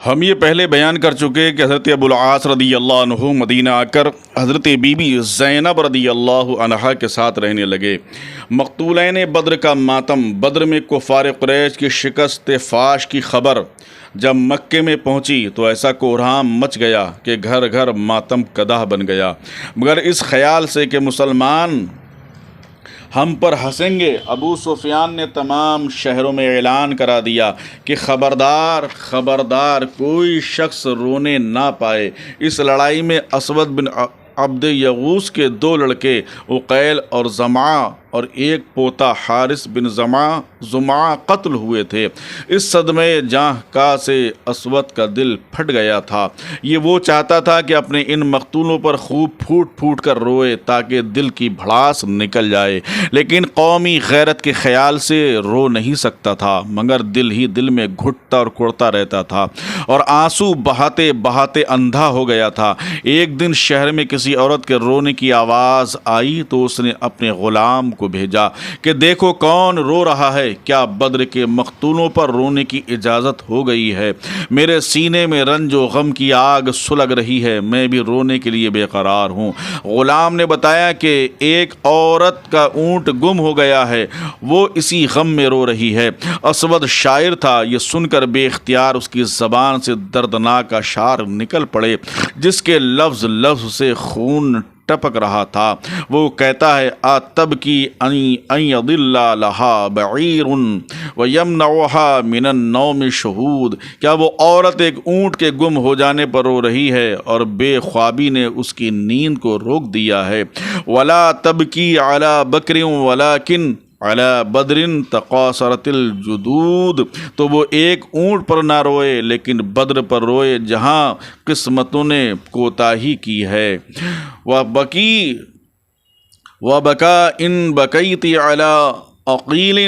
ہم یہ پہلے بیان کر چکے کہ حضرت ابو العاص رضی اللہ عنہ مدینہ آ کر حضرت بی بی زینب رضی اللہ عنہا کے ساتھ رہنے لگے۔ مقتولین بدر کا ماتم، بدر میں کفار قریش کی شکست فاش کی خبر جب مکے میں پہنچی تو ایسا کوہرام مچ گیا کہ گھر گھر ماتم کدہ بن گیا، مگر اس خیال سے کہ مسلمان ہم پر ہنسیں گے، ابو سفیان نے تمام شہروں میں اعلان کرا دیا کہ خبردار خبردار کوئی شخص رونے نہ پائے۔ اس لڑائی میں اسود بن عبد یغوث کے 2 لڑکے عقیل اور زمعہ اور ایک پوتا حارث بن زمعہ قتل ہوئے تھے۔ اس صدمے جاں کا سے اسود کا دل پھٹ گیا تھا۔ یہ وہ چاہتا تھا کہ اپنے ان مقتولوں پر خوب پھوٹ پھوٹ کر روئے تاکہ دل کی بھڑاس نکل جائے، لیکن قومی غیرت کے خیال سے رو نہیں سکتا تھا، مگر دل ہی دل میں گھٹتا اور کڑتا رہتا تھا اور آنسو بہاتے بہاتے اندھا ہو گیا تھا۔ ایک دن شہر میں کسی عورت کے رونے کی آواز آئی تو اس نے اپنے غلام کو بھیجا کہ دیکھو کون رو رہا ہے، کیا بدر کے مقتولوں پر رونے کی اجازت ہو گئی ہے؟ میرے سینے میں رنج و غم کی آگ سلگ رہی ہے، میں بھی رونے کے لیے بے قرار ہوں۔ غلام نے بتایا کہ ایک عورت کا اونٹ گم ہو گیا ہے، وہ اسی غم میں رو رہی ہے۔ اسود شاعر تھا، یہ سن کر بے اختیار اس کی زبان سے دردناک اشعار نکل پڑے جس کے لفظ لفظ سے خون ٹپک رہا تھا۔ وہ کہتا ہے آتب کی ان یضل لها بعیر ویمنعها من النوم شہود، کیا وہ عورت ایک اونٹ کے گم ہو جانے پر رو رہی ہے اور بے خوابی نے اس کی نیند کو روک دیا ہے؟ ولا تبکی علی بکر ولکن علی بدر تقاصرت الجدود، تو وہ ایک اونٹ پر نہ روئے لیکن بدر پر روئے جہاں قسمتوں نے کوتاہی کی ہے۔ وبکا ان بکیت علی عقیل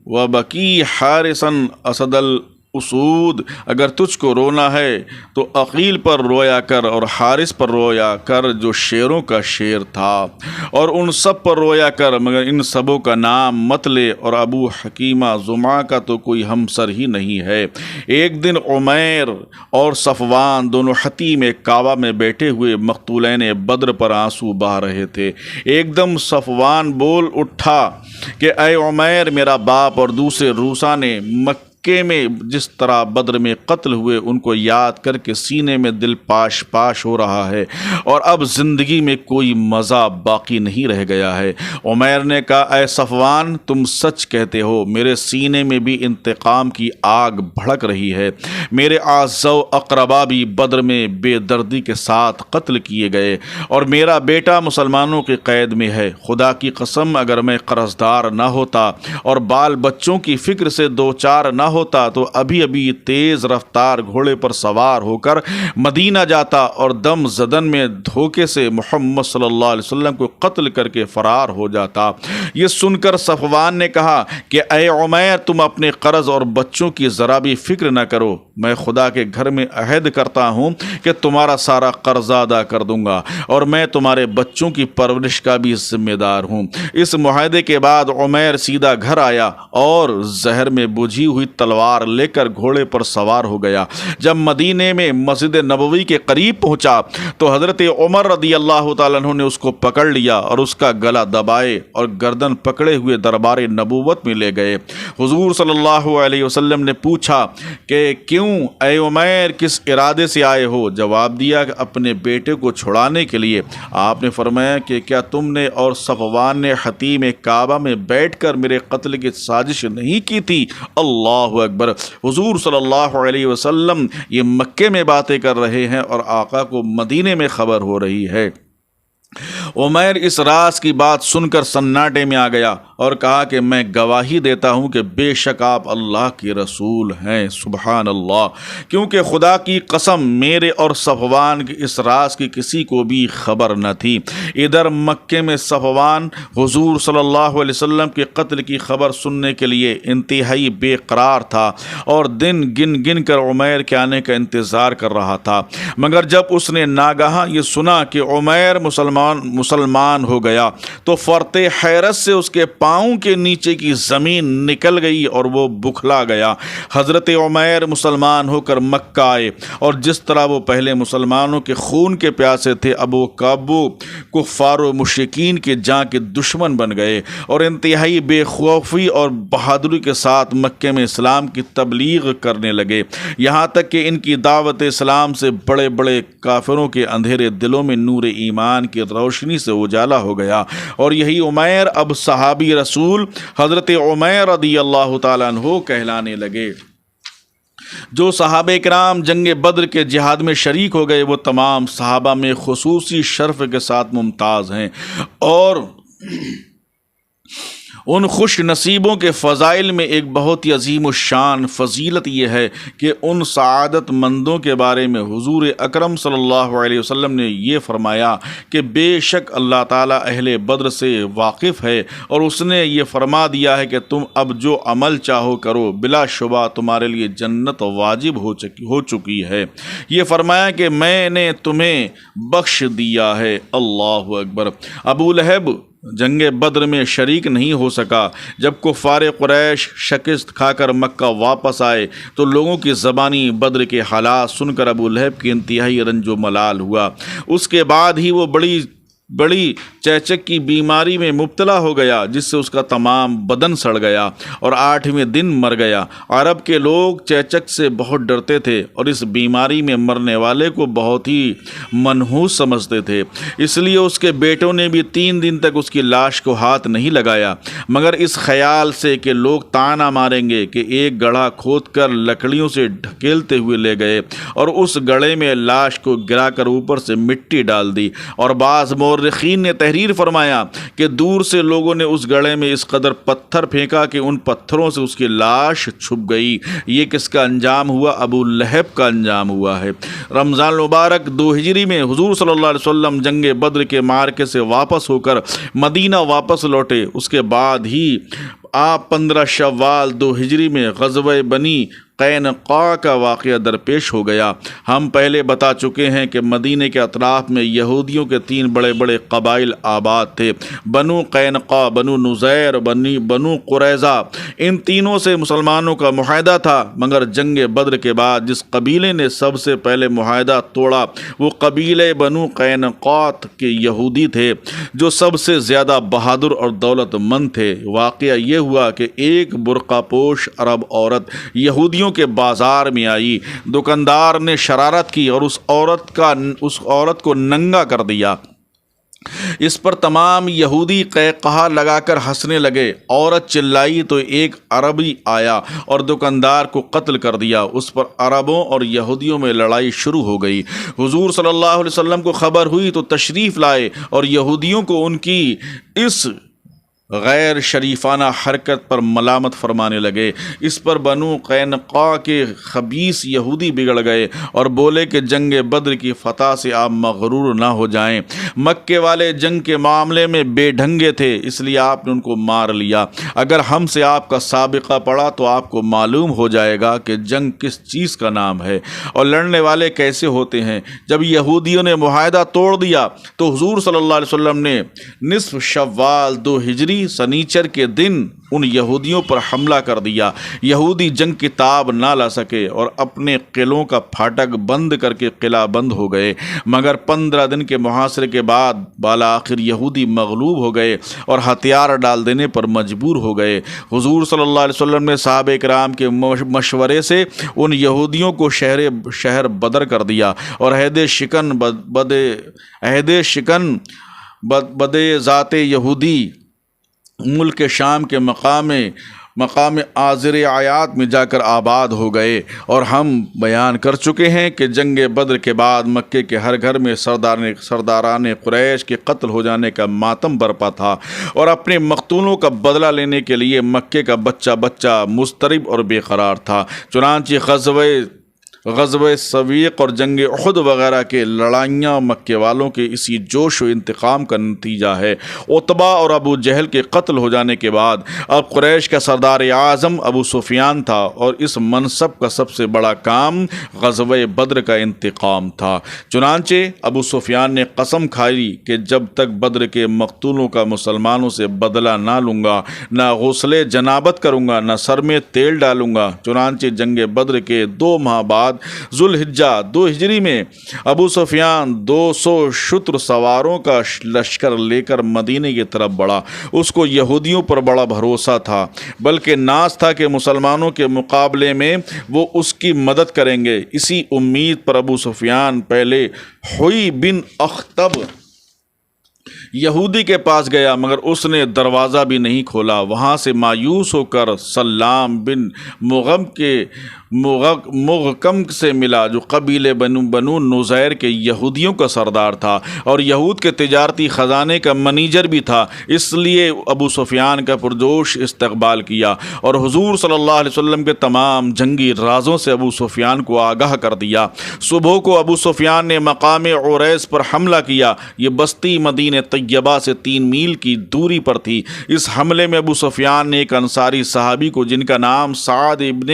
وبکی حارثا اسد الاسود، اگر تجھ کو رونا ہے تو عقیل پر رویا کر اور حارث پر رویا کر جو شیروں کا شیر تھا، اور ان سب پر رویا کر مگر ان سبوں کا نام مت لے، اور ابو حکیمہ زمعہ کا تو کوئی ہمسر ہی نہیں ہے۔ ایک دن عمیر اور صفوان دونوں حتیم کعبہ میں بیٹھے ہوئے مقتولین بدر پر آنسو بہا رہے تھے۔ ایک دم صفوان بول اٹھا کہ اے عمیر، میرا باپ اور دوسرے روسا نے مکے میں جس طرح بدر میں قتل ہوئے ان کو یاد کر کے سینے میں دل پاش پاش ہو رہا ہے، اور اب زندگی میں کوئی مزہ باقی نہیں رہ گیا ہے۔ عمیر نے کہا اے صفوان، تم سچ کہتے ہو، میرے سینے میں بھی انتقام کی آگ بھڑک رہی ہے۔ میرے اعزاء و اقربا بھی بدر میں بے دردی کے ساتھ قتل کیے گئے، اور میرا بیٹا مسلمانوں کی قید میں ہے۔ خدا کی قسم اگر میں قرضدار نہ ہوتا اور بال بچوں کی فکر سے دوچار نہ ہوتا تو ابھی ابھی تیز رفتار گھوڑے پر سوار ہو کر مدینہ جاتا اور دم زدن میں دھوکے سے محمد صلی اللہ علیہ وسلم کو قتل کر کے فرار ہو جاتا۔ یہ سن کر صفوان نے کہا کہ اے عمیر، تم اپنے قرض اور بچوں کی ذرا بھی فکر نہ کرو، میں خدا کے گھر میں عہد کرتا ہوں کہ تمہارا سارا قرض ادا کر دوں گا، اور میں تمہارے بچوں کی پرورش کا بھی ذمہ دار ہوں۔ اس معاہدے کے بعد عمیر سیدھا گھر آیا اور زہر میں بجھی ہوئی تلوار لے کر گھوڑے پر سوار ہو گیا۔ جب مدینے میں مسجد نبوی کے قریب پہنچا تو حضرت عمر رضی اللہ تعالیٰ عنہ نے اس کو پکڑ لیا اور اس کا گلا دبائے اور گردن پکڑے ہوئے دربار نبوت میں لے گئے۔ حضور صلی اللہ علیہ وسلم نے پوچھا کہ کیوں اے عمیر، کس ارادے سے آئے ہو؟ جواب دیا کہ اپنے بیٹے کو چھڑانے کے لیے۔ آپ نے فرمایا کہ کیا تم نے اور صفوان نے حتیم کعبہ میں بیٹھ کر میرے قتل کی سازش نہیں کی تھی؟ اللہ اکبر! حضور صلی اللہ علیہ وسلم یہ مکے میں باتیں کر رہے ہیں اور آقا کو مدینے میں خبر ہو رہی ہے۔ عمیر اس راز کی بات سن کر سناٹے میں آ گیا اور کہا کہ میں گواہی دیتا ہوں کہ بے شک آپ اللہ کے رسول ہیں۔ سبحان اللہ! کیونکہ خدا کی قسم میرے اور صفوان کی اس راز کی کسی کو بھی خبر نہ تھی۔ ادھر مکے میں صفوان حضور صلی اللہ علیہ وسلم کے قتل کی خبر سننے کے لیے انتہائی بے قرار تھا اور دن گن گن کر عمیر کے آنے کا انتظار کر رہا تھا، مگر جب اس نے ناگہاں یہ سنا کہ عمیر مسلمان ہو گیا تو فرط حیرت سے اس کے پاؤں کے نیچے کی زمین نکل گئی اور وہ بکھلا گیا۔ حضرت عمیر مسلمان ہو کر مکہ آئے، اور جس طرح وہ پہلے مسلمانوں کے خون کے پیاسے تھے، اب وہ کفار و مشرکین کے جاں کے دشمن بن گئے، اور انتہائی بے خوفی اور بہادری کے ساتھ مکے میں اسلام کی تبلیغ کرنے لگے، یہاں تک کہ ان کی دعوت اسلام سے بڑے بڑے کافروں کے اندھیرے دلوں میں نور ایمان کی روشنی سے اجالا ہو گیا۔ اور یہی عمیر اب صحابی رسول حضرت عمیر رضی اللہ تعالیٰ عنہ کہلانے لگے۔ جو صحابہ کرام جنگ بدر کے جہاد میں شریک ہو گئے وہ تمام صحابہ میں خصوصی شرف کے ساتھ ممتاز ہیں، اور ان خوش نصیبوں کے فضائل میں ایک بہت ہی عظیم الشان فضیلت یہ ہے کہ ان سعادت مندوں کے بارے میں حضور اکرم صلی اللہ علیہ وسلم نے یہ فرمایا کہ بے شک اللہ تعالیٰ اہل بدر سے واقف ہے، اور اس نے یہ فرما دیا ہے کہ تم اب جو عمل چاہو کرو، بلا شبہ تمہارے لیے جنت واجب ہو چکی ہے۔ یہ فرمایا کہ میں نے تمہیں بخش دیا ہے۔ اللہ اکبر۔ ابو لہب جنگ بدر میں شریک نہیں ہو سکا۔ جب کفار قریش شکست کھا کر مکہ واپس آئے تو لوگوں کی زبانی بدر کے حالات سن کر ابو لہب کی انتہائی رنج و ملال ہوا۔ اس کے بعد ہی وہ بڑی چیچک کی بیماری میں مبتلا ہو گیا، جس سے اس کا تمام بدن سڑ گیا اور 8ویں دن مر گیا۔ عرب کے لوگ چیچک سے بہت ڈرتے تھے اور اس بیماری میں مرنے والے کو بہت ہی منحوس سمجھتے تھے، اس لیے اس کے بیٹوں نے بھی 3 دن تک اس کی لاش کو ہاتھ نہیں لگایا، مگر اس خیال سے کہ لوگ طعنہ ماریں گے کہ ایک گڑھا کھود کر لکڑیوں سے ڈھکیلتے ہوئے لے گئے اور اس گڑھے میں لاش کو گرا کر اوپر سے مٹی ڈال دی۔ اور بعض مورخین نے تحریر فرمایا کہ دور سے لوگوں نے اس گڑھے میں اس قدر پتھر پھینکا کہ ان پتھروں سے اس کی لاش چھپ گئی۔ یہ کس کا انجام ہوا؟ ابو لہب کا انجام ہوا ہے۔ رمضان المبارک 2 ہجری میں حضور صلی اللہ علیہ وسلم جنگ بدر کے معرکے سے واپس ہو کر مدینہ واپس لوٹے۔ اس کے بعد ہی آپ 15 شوال 2 ہجری میں غزوہ بنی قینقاع کا واقعہ درپیش ہو گیا۔ ہم پہلے بتا چکے ہیں کہ مدینہ کے اطراف میں یہودیوں کے 3 بڑے بڑے قبائل آباد تھے، بنو قینقاع، بنو نذیر، بنو قریظہ۔ ان تینوں سے مسلمانوں کا معاہدہ تھا، مگر جنگ بدر کے بعد جس قبیلے نے سب سے پہلے معاہدہ توڑا وہ قبیلے بنو قینقاع کے یہودی تھے، جو سب سے زیادہ بہادر اور دولت مند تھے۔ واقعہ یہ ہوا کہ ایک برقع پوش عرب عورت یہودیوں کے بازار میں آئی۔ دکاندار نے شرارت کی اور اس عورت کو ننگا کر دیا۔ اس پر تمام یہودی قہقہا لگا کر ہنسنے لگے۔ عورت چلائی تو ایک عربی آیا اور دکاندار کو قتل کر دیا۔ اس پر عربوں اور یہودیوں میں لڑائی شروع ہو گئی۔ حضور صلی اللہ علیہ وسلم کو خبر ہوئی تو تشریف لائے اور یہودیوں کو ان کی اس غیر شریفانہ حرکت پر ملامت فرمانے لگے۔ اس پر بنو قینقاع کے خبیث یہودی بگڑ گئے اور بولے کہ جنگ بدر کی فتح سے آپ مغرور نہ ہو جائیں، مکے والے جنگ کے معاملے میں بے ڈھنگے تھے، اس لیے آپ نے ان کو مار لیا۔ اگر ہم سے آپ کا سابقہ پڑا تو آپ کو معلوم ہو جائے گا کہ جنگ کس چیز کا نام ہے اور لڑنے والے کیسے ہوتے ہیں۔ جب یہودیوں نے معاہدہ توڑ دیا تو حضور صلی اللہ علیہ وسلم نے نصف شوال 2 ہجری سنیچر کے دن ان یہودیوں پر حملہ کر دیا۔ یہودی جنگ کی تاب نہ لا سکے اور اپنے قلعوں کا پھاٹک بند کر کے قلعہ بند ہو گئے، مگر 15 دن کے محاصرے کے بعد بالآخر یہودی مغلوب ہو گئے اور ہتھیار ڈال دینے پر مجبور ہو گئے۔ حضور صلی اللہ علیہ وسلم نے صحابہ کرام کے مشورے سے ان یہودیوں کو شہر بدر کر دیا اور عہد شکن بدے ذات یہودی ملک شام کے مقام آذر آیات میں جا کر آباد ہو گئے۔ اور ہم بیان کر چکے ہیں کہ جنگ بدر کے بعد مکے کے ہر گھر میں سرداران قریش کے قتل ہو جانے کا ماتم برپا تھا، اور اپنے مقتولوں کا بدلہ لینے کے لیے مکے کا بچہ مضطرب اور بے قرار تھا۔ چنانچہ غزوہ سویق اور جنگ احد وغیرہ کے لڑائیاں مکے والوں کے اسی جوش و انتقام کا نتیجہ ہے۔ عتبہ اور ابو جہل کے قتل ہو جانے کے بعد اب قریش کا سردار اعظم ابو سفیان تھا، اور اس منصب کا سب سے بڑا کام غزوہ بدر کا انتقام تھا۔ چنانچہ ابو سفیان نے قسم کھائی کہ جب تک بدر کے مقتولوں کا مسلمانوں سے بدلہ نہ لوں گا، نہ غسل جنابت کروں گا، نہ سر میں تیل ڈالوں گا۔ چنانچہ جنگ بدر کے 2 ماہ بعد ذوالحجہ 2 ہجری میں ابو سفیان 200 شتر سواروں کا لشکر لے کر مدینے کی طرف بڑھا۔ اس کو یہودیوں پر بڑا بھروسہ تھا، بلکہ ناز تھا کہ مسلمانوں کے مقابلے میں وہ اس کی مدد کریں گے۔ اسی امید پر ابو سفیان پہلے حوی بن اخطب یہودی کے پاس گیا، مگر اس نے دروازہ بھی نہیں کھولا۔ وہاں سے مایوس ہو کر سلام بن مغکم سے ملا، جو قبیلے بنو نزیر کے یہودیوں کا سردار تھا اور یہود کے تجارتی خزانے کا منیجر بھی تھا۔ اس لیے ابو سفیان کا پرجوش استقبال کیا اور حضور صلی اللہ علیہ وسلم کے تمام جنگی رازوں سے ابو سفیان کو آگاہ کر دیا۔ صبح کو ابو سفیان نے مقام عریس پر حملہ کیا۔ یہ بستی مدینہ طیبہ سے 3 میل کی دوری پر تھی۔ اس حملے میں ابو سفیان نے ایک انصاری صحابی کو، جن کا نام سعد ابن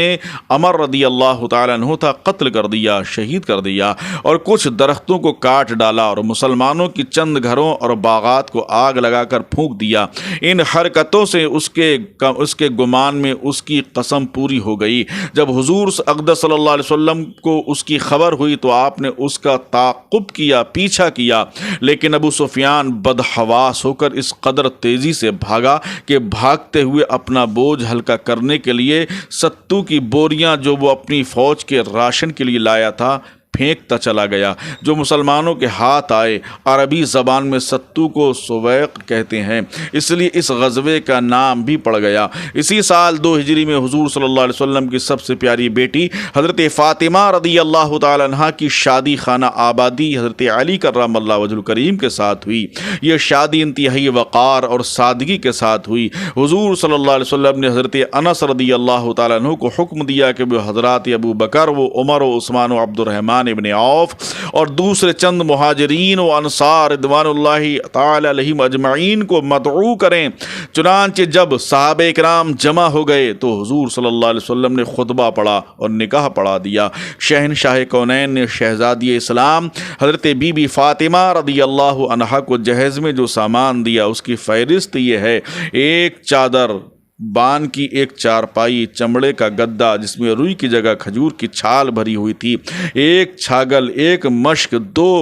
عمر رضی اللہ تعالیٰ عنہ تھا، قتل کر دیا، شہید کر دیا، اور کچھ درختوں کو کاٹ ڈالا اور مسلمانوں کی چند گھروں اور باغات کو آگ لگا کر پھونک دیا۔ ان حرکتوں سے اس کے گمان میں اس کی قسم پوری ہو گئی۔ جب حضور اقدس صلی اللہ علیہ وسلم کو اس کی خبر ہوئی تو آپ نے اس کا تعاقب کیا، پیچھا کیا، لیکن ابو سفیان بدحواس ہو کر اس قدر تیزی سے بھاگا کہ بھاگتے ہوئے اپنا بوجھ ہلکا کرنے کے لیے ستو کی بوریاں جو وہ اپنی فوج کے راشن کے لیے لایا تھا پھینکتا چلا گیا، جو مسلمانوں کے ہاتھ آئے۔ عربی زبان میں ستو کو سویق کہتے ہیں، اس لیے اس غزوے کا نام بھی پڑ گیا۔ اسی سال 2 ہجری میں حضور صلی اللہ علیہ وسلم کی سب سے پیاری بیٹی حضرت فاطمہ رضی اللہ تعالی عنہا کی شادی خانہ آبادی حضرت علی کرم اللہ وجہ الکریم کے ساتھ ہوئی۔ یہ شادی انتہائی وقار اور سادگی کے ساتھ ہوئی۔ حضور صلی اللہ علیہ وسلم نے حضرت انس رضی اللہ تعالیٰ عنہ کو حکم دیا کہ وہ حضرات ابو بکر و عمر و عثمان و عبد الرحمن ابن عوف اور دوسرے چند مہاجرین و انصار رضوان اللہ تعالی علیہم اجمعین کو مدعو کریں۔ چنانچہ جب صحابہ کرام جمع ہو گئے تو حضور صلی اللہ علیہ وسلم نے خطبہ پڑھا اور نکاح پڑھا دیا۔ شہنشاہ کونین نے شہزادی اسلام حضرت بی بی فاطمہ رضی اللہ عنہا کو جہیز میں جو سامان دیا اس کی فہرست یہ ہے: 1 چادر، بان کی 1 چارپائی، چمڑے کا گدا جس میں روئی کی جگہ کھجور کی چھال بھری ہوئی تھی، 1 چھاگل، 1 مشک، 2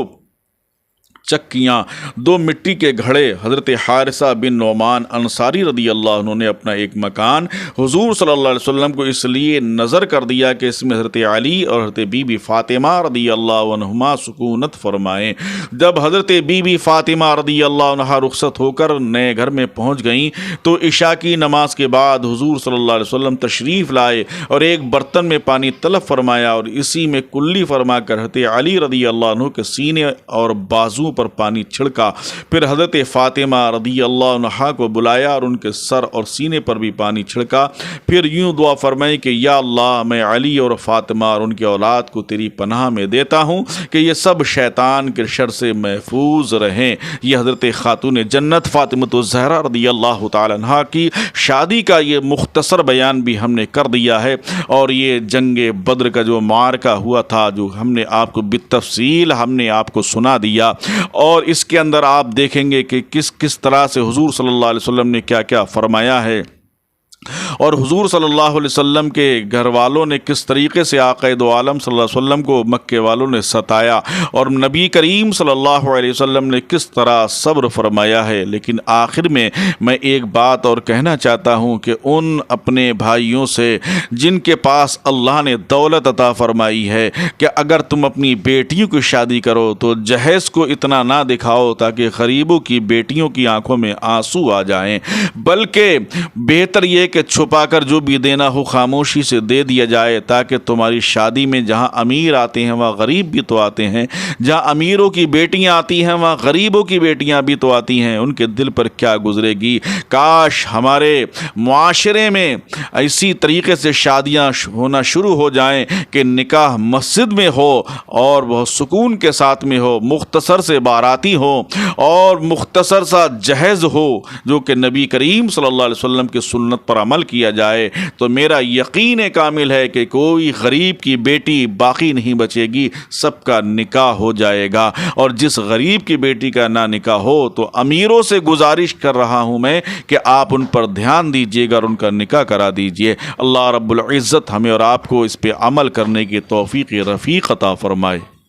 چکیاں، 2 مٹی کے گھڑے۔ حضرت حارثہ بن نعمان انصاری رضی اللہ عنہ نے اپنا ایک مکان حضور صلی اللہ علیہ وسلم کو اس لیے نظر کر دیا کہ اس میں حضرت علی اور حضرت بی بی فاطمہ رضی اللہ عنہما سکونت فرمائیں۔ جب حضرت بی بی فاطمہ رضی اللہ عنہا رخصت ہو کر نئے گھر میں پہنچ گئیں تو عشاء کی نماز کے بعد حضور صلی اللہ علیہ وسلم تشریف لائے اور ایک برتن میں پانی طلب فرمایا اور اسی میں کلی فرما کر حضرت علی رضی اللہ عنہ کے سینے اور بازو پر پانی چھڑکا۔ پھر حضرت فاطمہ رضی اللہ عنہا کو بلایا اور ان کے سر اور سینے پر بھی پانی چھڑکا۔ پھر یوں دعا فرمائی کہ یا اللہ، میں علی اور فاطمہ اور ان کی اولاد کو تیری پناہ میں دیتا ہوں کہ یہ سب شیطان کے شر سے محفوظ رہیں۔ یہ حضرت خاتون جنت فاطمہ الزہرا رضی اللہ تعالی عنہا کی شادی کا یہ مختصر بیان بھی ہم نے کر دیا ہے، اور یہ جنگ بدر کا جو معرکہ ہوا تھا جو ہم نے آپ کو بالتفصیل آپ کو سنا دیا، اور اس کے اندر آپ دیکھیں گے کہ کس طرح سے حضور صلی اللہ علیہ وسلم نے کیا کیا فرمایا ہے، اور حضور صلی اللہ علیہ وسلم کے گھر والوں نے کس طریقے سے آقا دو عالم صلی اللہ علیہ وسلم کو مکے والوں نے ستایا، اور نبی کریم صلی اللہ علیہ وسلم نے کس طرح صبر فرمایا ہے۔ لیکن آخر میں ایک بات اور کہنا چاہتا ہوں کہ ان اپنے بھائیوں سے جن کے پاس اللہ نے دولت عطا فرمائی ہے کہ اگر تم اپنی بیٹیوں کی شادی کرو تو جہیز کو اتنا نہ دکھاؤ تاکہ غریبوں کی بیٹیوں کی آنکھوں میں آنسو آ جائیں، بلکہ بہتر یہ کہ چھپا کر جو بھی دینا ہو خاموشی سے دے دیا جائے، تاکہ تمہاری شادی میں جہاں امیر آتے ہیں وہاں غریب بھی تو آتے ہیں، جہاں امیروں کی بیٹیاں آتی ہیں وہاں غریبوں کی بیٹیاں بھی تو آتی ہیں، ان کے دل پر کیا گزرے گی۔ کاش ہمارے معاشرے میں اسی طریقے سے شادیاں ہونا شروع ہو جائیں کہ نکاح مسجد میں ہو اور بہت سکون کے ساتھ میں ہو، مختصر سے باراتی ہو اور مختصر سا جہیز ہو، جو کہ نبی کریم صلی اللہ علیہ وسلم کی سنت پر عمل کیا جائے، تو میرا یقین کامل ہے کہ کوئی غریب کی بیٹی باقی نہیں بچے گی، سب کا نکاح ہو جائے گا۔ اور جس غریب کی بیٹی کا نہ نکاح ہو تو امیروں سے گزارش کر رہا ہوں میں کہ آپ ان پر دھیان دیجیے گا اور ان کا نکاح کرا دیجیے۔ اللہ رب العزت ہمیں اور آپ کو اس پہ عمل کرنے کی توفیق رفیق عطا فرمائے۔